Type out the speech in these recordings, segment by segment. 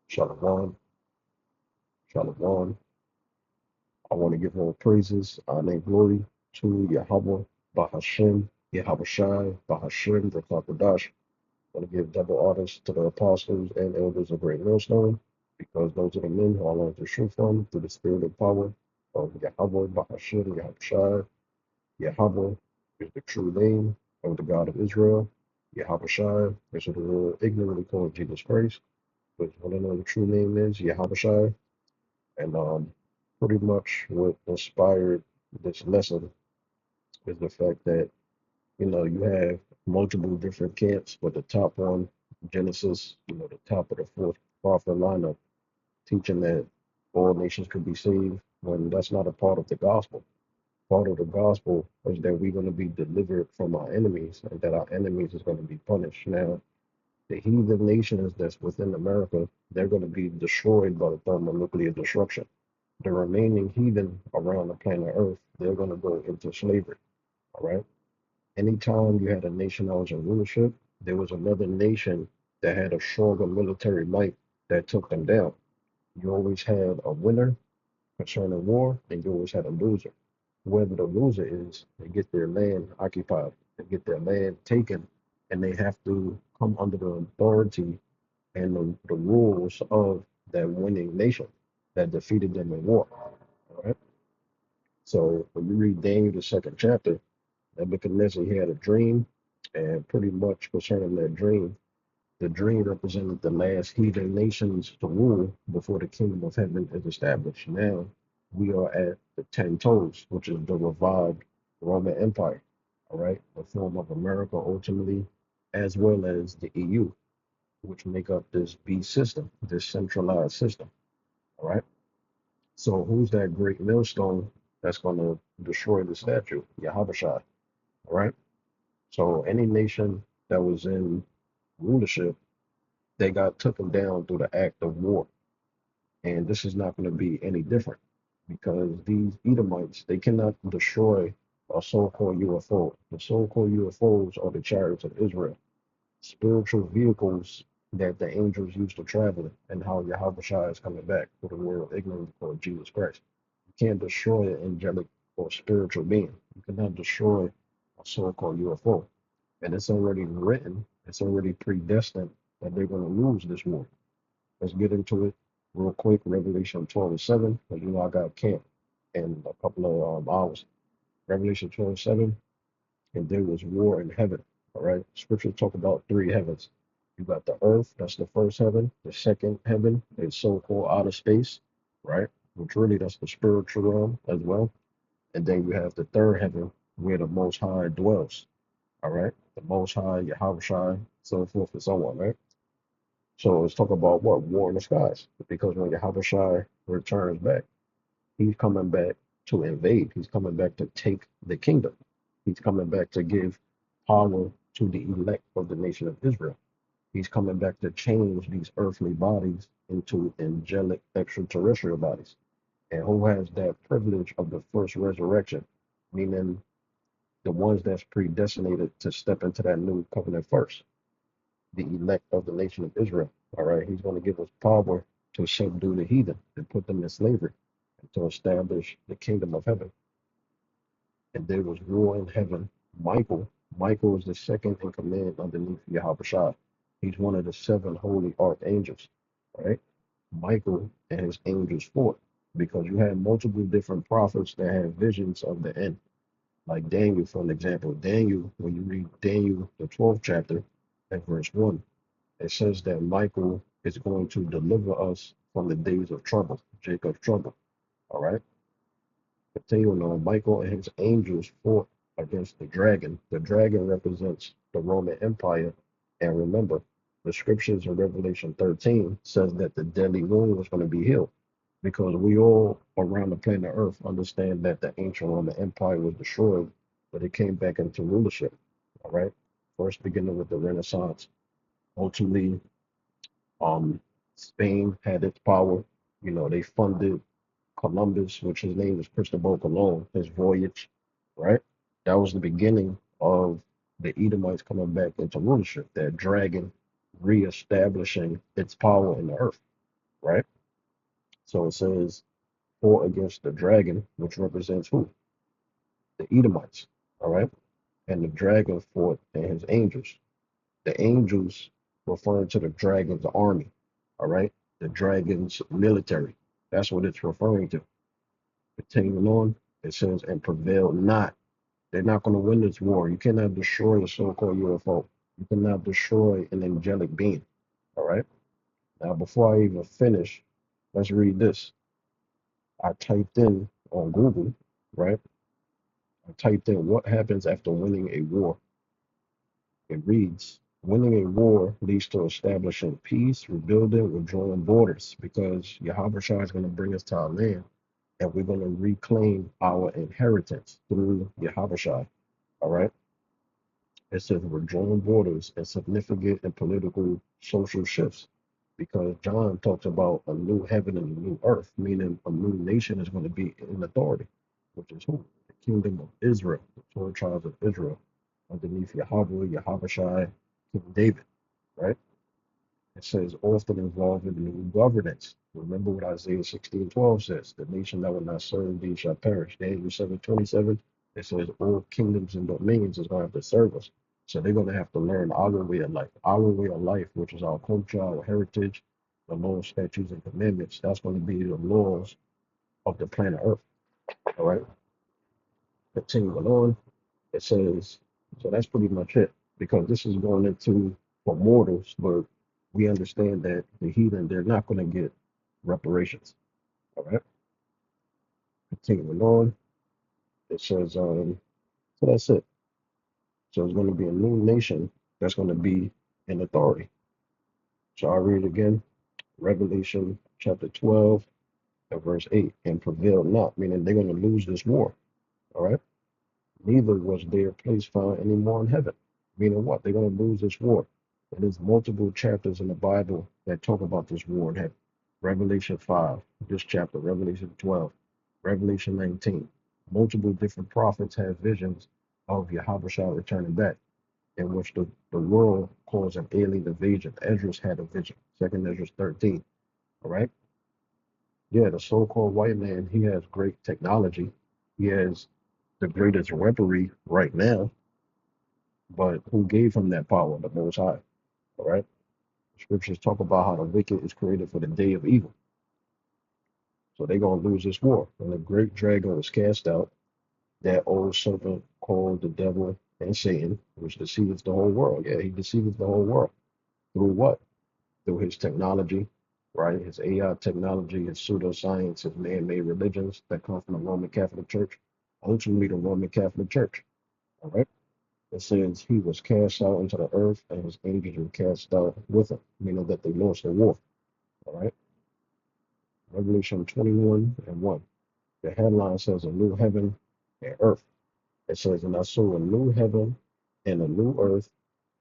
Shalom, shalom. I want to give all praises, honor, and glory to Yahweh, Bahashem, Yahushai, Bahashem, the Klakwadash. I want to give double honors to the apostles and elders of Great Millstone, because those are the men who I learned the truth from through the spirit and power of Yahweh, Bahashem, Yahushai. Yahweh is the true name of the God of Israel. Yahushai is what the world ignorantly called Jesus Christ, but what I know the true name is Yahushai. And pretty much what inspired this lesson is the fact that, you have multiple different camps, but the top one, Genesis, the top of the fourth prophet lineup, teaching that all nations could be saved when that's not a part of the gospel. Part of the gospel is that we're going to be delivered from our enemies and that our enemies is going to be punished. Now, the heathen nations that's within America, they're going to be destroyed by the thermonuclear destruction. The remaining heathen around the planet Earth, they're going to go into slavery. All right. Anytime you had a nation that was in rulership, there was another nation that had a stronger military might that took them down. You always had a winner concerning war, and you always had a loser. Whoever the loser is, they get their land occupied, they get their land taken, and they have to come under the authority and the rules of that winning nation that defeated them in war. All right. So when you read Daniel, the second chapter, Nebuchadnezzar, he had a dream, and pretty much concerning that dream, the dream represented the last heathen nations to rule before the kingdom of heaven is established. Now we are at the 10 toes, which is the revived Roman Empire, all right, the form of America ultimately, as well as the EU, which make up this beast system, this centralized system, all right. So who's that great millstone that's going to destroy the statue? Yahushua, all right. So any nation that was in rulership, they got taken down through the act of war. And this is not going to be any different because these Edomites, they cannot destroy a so-called UFO. The so-called UFOs are the chariots of Israel, spiritual vehicles that the angels used to travel in, and how Yahweh is coming back for the world ignorant of Jesus Christ. You can't destroy an angelic or spiritual being. You cannot destroy a so-called UFO. And it's already written, it's already predestined that they're going to lose this war. Let's get into it real quick. Revelation 12:7, because I got camp in a couple of hours. Revelation 12:7, and there was war in heaven. All right. Scripture talk about three heavens. You got the earth, that's the first heaven. The second heaven is so-called outer space, right? Which really that's the spiritual realm as well. And then you have the third heaven where the Most High dwells. All right. The Most High, Yahweh, so forth and so on, right? So let's talk about what? War in the skies. Because when Yahweh returns back, he's coming back to invade. He's coming back to take the kingdom. He's coming back to give power to the elect of the nation of Israel. He's coming back to change these earthly bodies into angelic extraterrestrial bodies. And who has that privilege of the first resurrection? Meaning the ones that's predestinated to step into that new covenant first, the elect of the nation of Israel. All right, he's going to give us power to subdue the heathen and put them in slavery and to establish the kingdom of heaven. And there was war in heaven. Michael is the second in command underneath Yahweh. He's one of the seven holy archangels. Right? Michael and his angels fought because you had multiple different prophets that had visions of the end. Like Daniel, for an example. Daniel, when you read Daniel, the 12th chapter, at verse 1, it says that Michael is going to deliver us from the days of trouble, Jacob's trouble. All right. Continuing on, Michael and his angels fought against the dragon. The dragon represents the Roman Empire. And remember, the scriptures in Revelation 13 says that the deadly wound was going to be healed because we all around the planet Earth understand that the ancient Roman Empire was destroyed, but it came back into rulership. All right. First beginning with the Renaissance. Ultimately, Spain had its power. They funded Columbus, which his name is Cristobal Colon, his voyage, right? That was the beginning of the Edomites coming back into rulership, that dragon reestablishing its power in the earth. right? So it says, fought against the dragon, which represents who? The Edomites, all right? And the dragon fought and his angels. The angels referring to the dragon's army, all right? The dragon's military. That's what it's referring to. Continuing on, it says, and prevail not. They're not going to win this war. You cannot destroy a so-called UFO. You cannot destroy an angelic being, all right? Now, before I even finish, let's read this. I typed in on Google, right? I typed in what happens after winning a war. It reads, winning a war leads to establishing peace, rebuilding, withdrawing borders, because Yahweh Shai is going to bring us to our land and we're going to reclaim our inheritance through Yahweh Shai. All right. It says withdrawing borders and significant and political social shifts, because John talks about a new heaven and a new earth, meaning a new nation is going to be in authority, which is who? The kingdom of Israel, the 12 tribes of Israel, underneath Yahweh, Yahweh Shai, King David, right? It says often involving new governance. Remember what Isaiah 16:12 says, the nation that will not serve thee shall perish. Daniel 7:27, it says all kingdoms and dominions is going to have to serve us. So they're going to have to learn our way of life. Our way of life, which is our culture, our heritage, the laws, statutes, and commandments. That's going to be the laws of the planet Earth. All right. Continuing on. It says, so that's pretty much it, because this is going into for mortals, but we understand that the heathen, they're not going to get reparations. All right. Continuing on. It says, so that's it. So it's going to be a new nation that's going to be in authority. So I'll read it again. Revelation chapter 12 and verse 8, and prevail not, meaning they're going to lose this war. All right. Neither was their place found anymore in heaven. Meaning what? They're going to lose this war. And there's multiple chapters in the Bible that talk about this war in heaven. Revelation 5, this chapter, Revelation 12, Revelation 19. Multiple different prophets have visions of Yahweh Shah returning back, in which the world calls an alien invasion. Esdras had a vision, 2nd Esdras 13. All right? Yeah, the so-called white man, he has great technology. He has the greatest weaponry right now, but who gave him that power? The Most High. All right. Scriptures talk about how the wicked is created for the day of evil. So they're gonna lose this war. When the great dragon was cast out, that old serpent called the devil and Satan, which deceives the whole world. Yeah, he deceives the whole world. Through what? Through his technology, right? His AI technology, his pseudoscience, his man-made religions that come from the Roman Catholic Church, ultimately the Roman Catholic Church. All right. It says he was cast out into the earth and his angels were cast out with him, meaning that they lost the war. All right. Revelation 21 and 1. The headline says a new heaven and earth. It says, and I saw a new heaven and a new earth,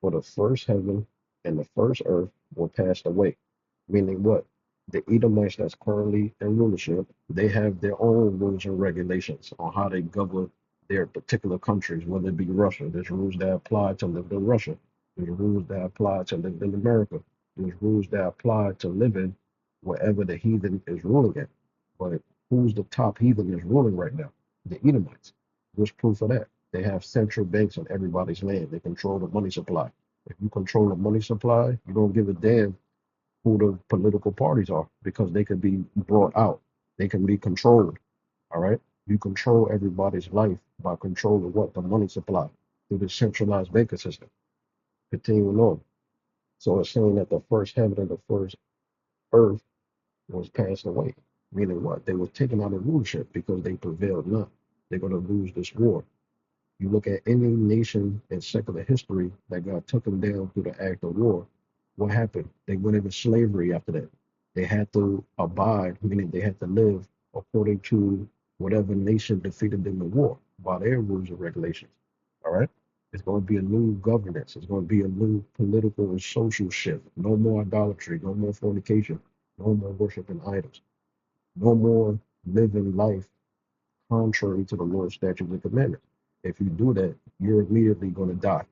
for the first heaven and the first earth were passed away. Meaning what? The Edomites that's currently in rulership, they have their own rules and regulations on how they govern their particular countries, whether it be Russia. There's rules that apply to live in Russia. There's rules that apply to live in America. There's rules that apply to live in wherever the heathen is ruling at. But who's the top heathen is ruling right now? The Edomites. What's proof of that? They have central banks on everybody's land. They control the money supply. If you control the money supply, you don't give a damn who the political parties are, because they can be brought out. They can be controlled. All right. You control everybody's life by controlling what? The money supply through the centralized banking system. Continuing on. So it's saying that the first heaven and the first earth was passed away. Meaning what? They were taken out of rulership because they prevailed not. They're going to lose this war. You look at any nation in secular history that God took them down through the act of war, what happened? They went into slavery after that. They had to abide, meaning they had to live according to whatever nation defeated them in war by their rules and regulations. All right? It's going to be a new governance. It's going to be a new political and social shift. No more idolatry, no more fornication, no more worshiping idols, no more living life contrary to the Lord's statutes and commandments. If you do that, you're immediately going to die.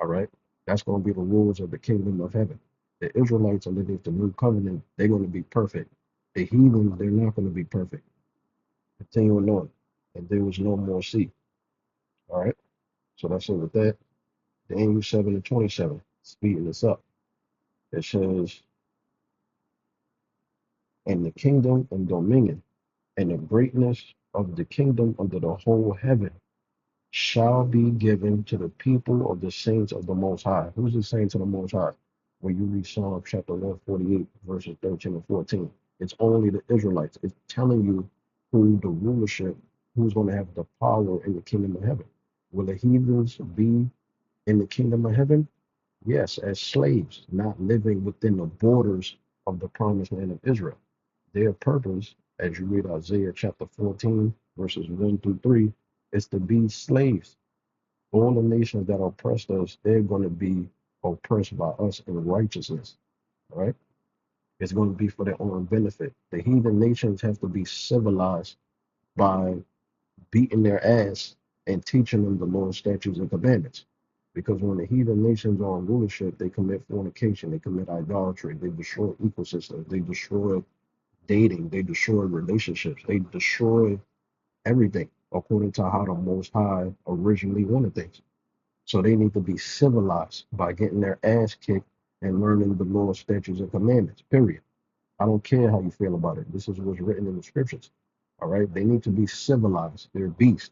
All right? That's going to be the rules of the kingdom of heaven. The Israelites underneath the new covenant, they're going to be perfect. The heathens, they're not going to be perfect. Continuing on. And there was no more sea. All right. So that's it with that. Daniel 7 and 27. Speeding this up. It says, and the kingdom and dominion and the greatness of the kingdom under the whole heaven shall be given to the people of the saints of the Most High. Who's the saints of the Most High? When you read Psalm chapter 148, verses 13 and 14, it's only the Israelites. It's telling you who the rulership, who's going to have the power in the kingdom of heaven. Will the heathens be in the kingdom of heaven? Yes, as slaves, not living within the borders of the promised land of Israel. Their purpose, as you read Isaiah chapter 14, verses 1 through 3, is to be slaves. All the nations that oppressed us, they're going to be oppressed by us in righteousness. All right? It's going to be for their own benefit. The heathen nations have to be civilized by beating their ass and teaching them the Lord's statutes and commandments. Because when the heathen nations are in rulership, they commit fornication, they commit idolatry, they destroy ecosystems, they destroy dating, they destroy relationships, they destroy everything according to how the Most High originally wanted things. So they need to be civilized by getting their ass kicked and learning the Lord's statutes and commandments, period. I don't care how you feel about it. This is what's written in the scriptures. All right. They need to be civilized. They're beasts.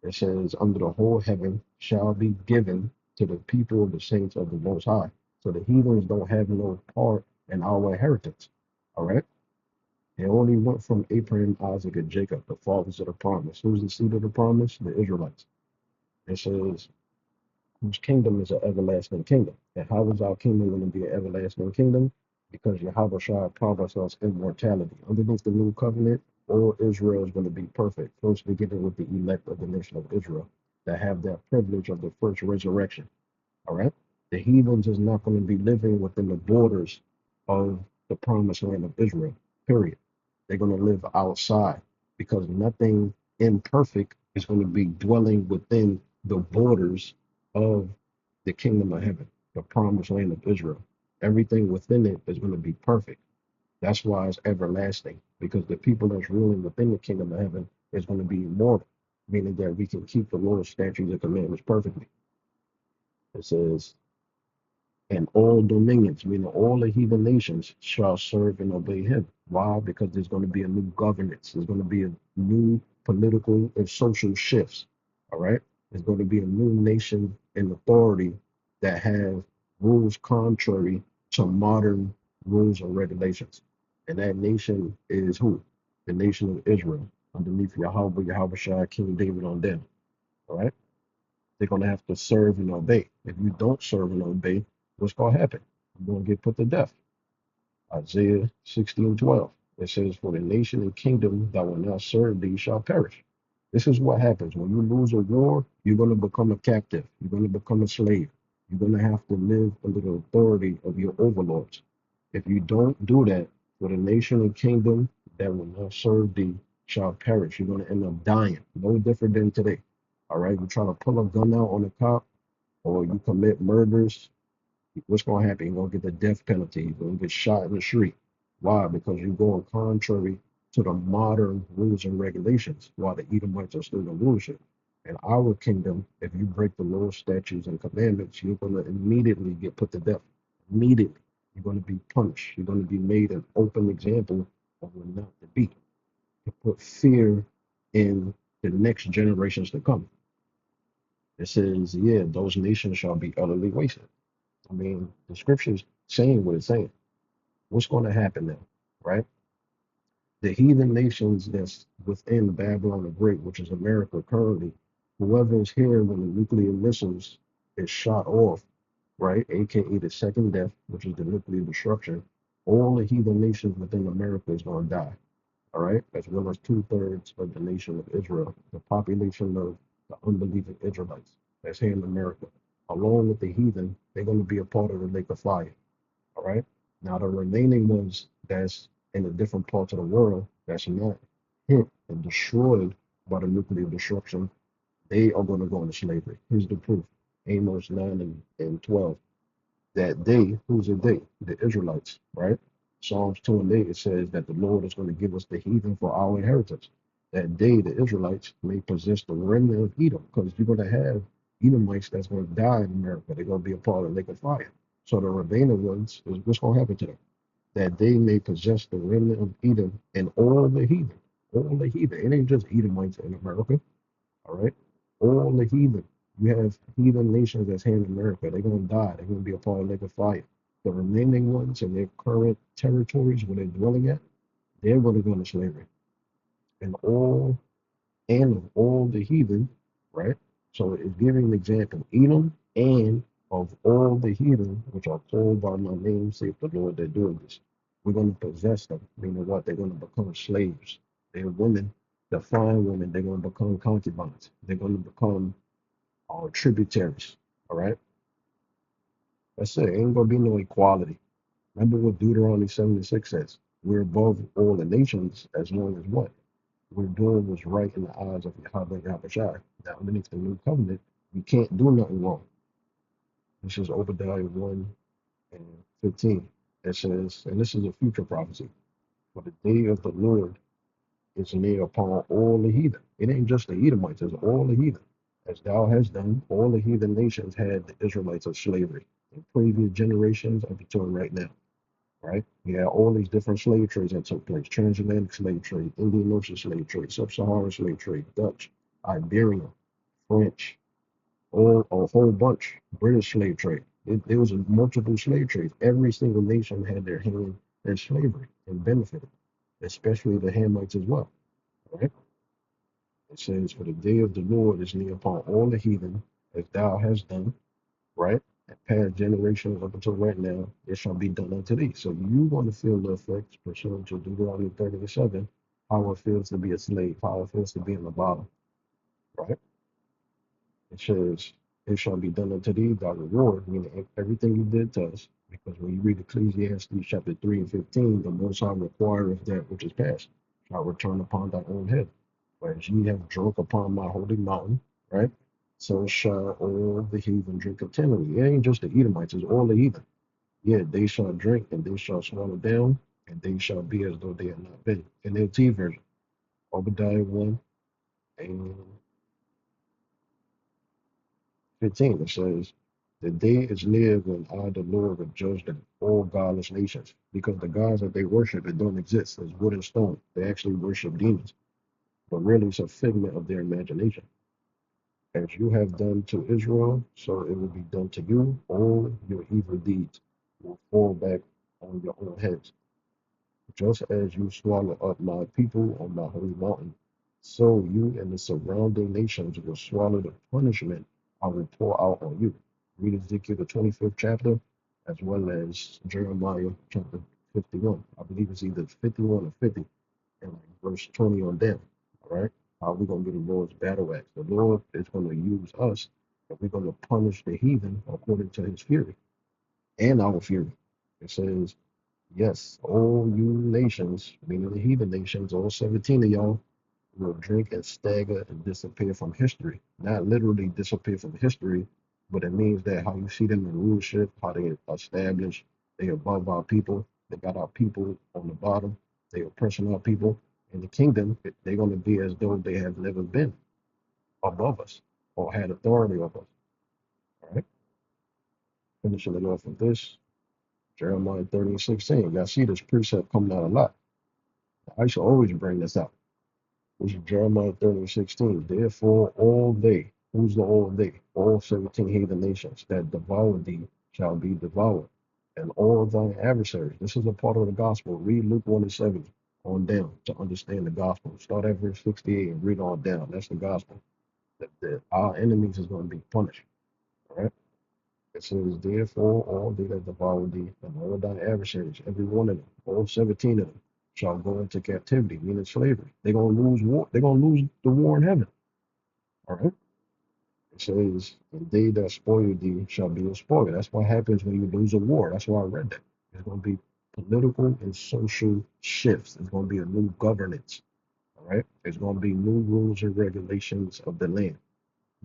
It says, under the whole heaven shall be given to the people of the saints of the Most High. So the heathens don't have no part in our inheritance. All right. They only went from Abraham, Isaac, and Jacob, the fathers of the promise. Who's the seed of the promise? The Israelites. It says, whose kingdom is an everlasting kingdom. And how is our kingdom going to be an everlasting kingdom? Because Yahweh shall promise us immortality. Underneath the new covenant, all Israel is going to be perfect. First beginning with the elect of the nation of Israel that have that privilege of the first resurrection. All right. The heathens is not going to be living within the borders of the promised land of Israel, period. They're going to live outside because nothing imperfect is going to be dwelling within the borders of the kingdom of heaven, the promised land of Israel. Everything within it is going to be perfect. That's why it's everlasting, because the people that's ruling within the kingdom of heaven is going to be immortal, meaning that we can keep the Lord's statutes and commandments perfectly. It says, and all dominions, meaning all the heathen nations, shall serve and obey him. Why? Because there's going to be a new governance. There's going to be a new political and social shifts. All right. There's going to be a new nation in authority that have rules contrary to modern rules and regulations. And that nation is who? The nation of Israel, underneath Yahweh, King David on them. All right. They're going to have to serve and obey. If you don't serve and obey, what's going to happen? You're going to get put to death. Isaiah 16:12. It says, for the nation and kingdom that will not serve thee shall perish. This is what happens. When you lose a war, you're going to become a captive. You're going to become a slave. You're going to have to live under the authority of your overlords. If you don't do that, for the nation and kingdom that will not serve thee shall perish. You're going to end up dying. No different than today. All right. You try to pull a gun out on a cop or you commit murders, what's going to happen? You're going to get the death penalty. You're going to get shot in the street. Why? Because you're going contrary to the modern rules and regulations while the Edomites are still in rulership. In our kingdom, if you break the Lord's statutes and commandments, you're going to immediately get put to death. Immediately. You're going to be punished. You're going to be made an open example of what not to be. To put fear in the next generations to come. It says, yeah, those nations shall be utterly wasted. I mean, the scripture's saying what it's saying. What's going to happen now, right? The heathen nations that's within Babylon the Great, which is America currently, whoever is here when the nuclear missiles is shot off, right, aka the second death, which is the nuclear destruction, all the heathen nations within America is going to die, all right, as well as 2/3 of the nation of Israel, the population of the unbelieving Israelites that's here in America, along with the heathen, they're going to be a part of the lake of fire. All right. Now the remaining ones that's in the different parts of the world that's not hit and destroyed by the nuclear destruction, they are going to go into slavery. Here's the proof. Amos 9 and 12. that they, who's a they? The Israelites, right? Psalms 2 and 8, it says that the Lord is going to give us the heathen for our inheritance. That they, the Israelites, may possess the remnant of Edom, because you're going to have Edomites that's going to die in America. They're going to be a part of the lake of fire. So the remaining ones is what's going to happen to them. That they may possess the remnant of Edom and all the heathen. All the heathen. It ain't just Edomites in America. All right. All the heathen. You have heathen nations that's here in America. They're going to die. They're going to be a part of the lake of fire. The remaining ones in their current territories where they're dwelling at, they're going to go into slavery. And of all the heathen, right? So it's giving an example. Edom and of all the heathen, which are called by my name, saith the Lord, they're doing this. We're going to possess them. Meaning what? They're going to become slaves. They're women, the fine women, they're going to become concubines. They're going to become our tributaries. All right. That's it. Ain't gonna be no equality. Remember what Deuteronomy 76 says. We're above all the nations as long as what? We're doing what's right in the eyes of Yahweh Yahushua. Now underneath the new covenant, we can't do nothing wrong. This is Obadiah 1 and 15. It says, and this is a future prophecy, for the day of the Lord is near upon all the heathen. It ain't just the Edomites, it's all the heathen. As thou hast done, all the heathen nations had the Israelites of slavery in previous generations up until right now, right? We had all these different slave trades that took place: transatlantic slave trade, Indian Ocean slave trade, sub-Saharan slave trade, Dutch, Iberian, French, all a whole bunch, British slave trade. There was a multiple slave trades. Every single nation had their hand in slavery and benefited, especially the Hamites as well, right? It says, for the day of the Lord is near upon all the heathen, as thou hast done, right? And past generations up until right now, it shall be done unto thee. So you want to feel the effects pursuant to Deuteronomy 37, how it feels to be a slave, how it feels to be in the bottom, right? It says, it shall be done unto thee thy reward, meaning everything you did to us. Because when you read Ecclesiastes chapter 3 and 15, the Most High requireth that which is past shall return upon thy own head. Whereas ye have drunk upon my holy mountain, right? So shall all the heathen drink continually. It ain't just the Edomites, it's all the heathen. Yeah, they shall drink and they shall swallow down, and they shall be as though they had not been. NLT version, Obadiah 1 and 15, it says, the day is near when I, the Lord, will judge them, all godless nations, because the gods that they worship, it don't exist. It's wood and stone. They actually worship demons, but really it's a figment of their imagination. As you have done to Israel, so it will be done to you. All your evil deeds will fall back on your own heads. Just as you swallow up my people on my holy mountain, so you and the surrounding nations will swallow the punishment I will pour out on you. Read Ezekiel the 25th chapter, as well as Jeremiah chapter 51. I believe it's either 51 or 50, and like verse 20 on down. All right, how we're gonna get the Lord's battle axe. The Lord is gonna use us, and we're gonna punish the heathen according to His fury and our fury. It says, yes, all you nations, meaning the heathen nations, all 17 of y'all, will drink and stagger and disappear from history. Not literally disappear from history, but it means that how you see them in rulership, how they establish, they above our people, they got our people on the bottom, they oppressing our people. In the kingdom, they're going to be as though they have never been above us or had authority over us. All right, finishing it off with this, Jeremiah 30 and 16. Y'all see this precept coming out a lot. I should always bring this out. This is Jeremiah 30 and 16. Therefore, all they, who's the all they? All 17 heathen nations that devour thee shall be devoured, and all thine adversaries. This is a part of the gospel. Read Luke 1 and 7 on down to understand the gospel. Start at verse 68 and read on down. That's the gospel. That our enemies is going to be punished. All right. It says, therefore, all they that devour thee, and all thy adversaries, every one of them, all 17 of them, shall go into captivity, meaning slavery. They're gonna lose war, they're gonna lose the war in heaven. All right. It says, and they that spoil thee shall be a spoil. That's what happens when you lose a war. That's why I read that. There's gonna be political and social shifts. There's gonna be a new governance. All right. There's gonna be new rules and regulations of the land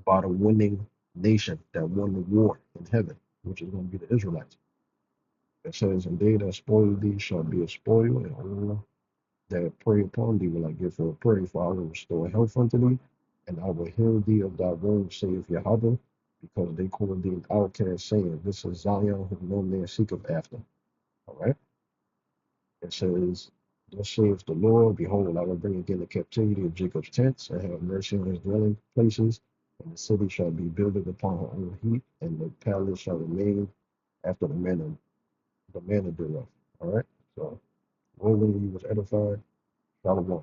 by the winning nation that won the war in heaven. which is going to be the Israelites. It says, and they that spoil thee shall be a spoil, and all that prey upon thee will I give for a prey, for I will restore health unto thee, and I will heal thee of thy wounds, saith Yahweh, because they call thee an outcast, saying, this is Zion, whom no man seeketh after. All right. It says, thus saith the Lord, behold, I will bring again the captivity of Jacob's tents, and have mercy on his dwelling places, and the city shall be builded upon her own heap, and the palace shall remain after the manner thereof. All right. So, Roland, you was edified. Shalom.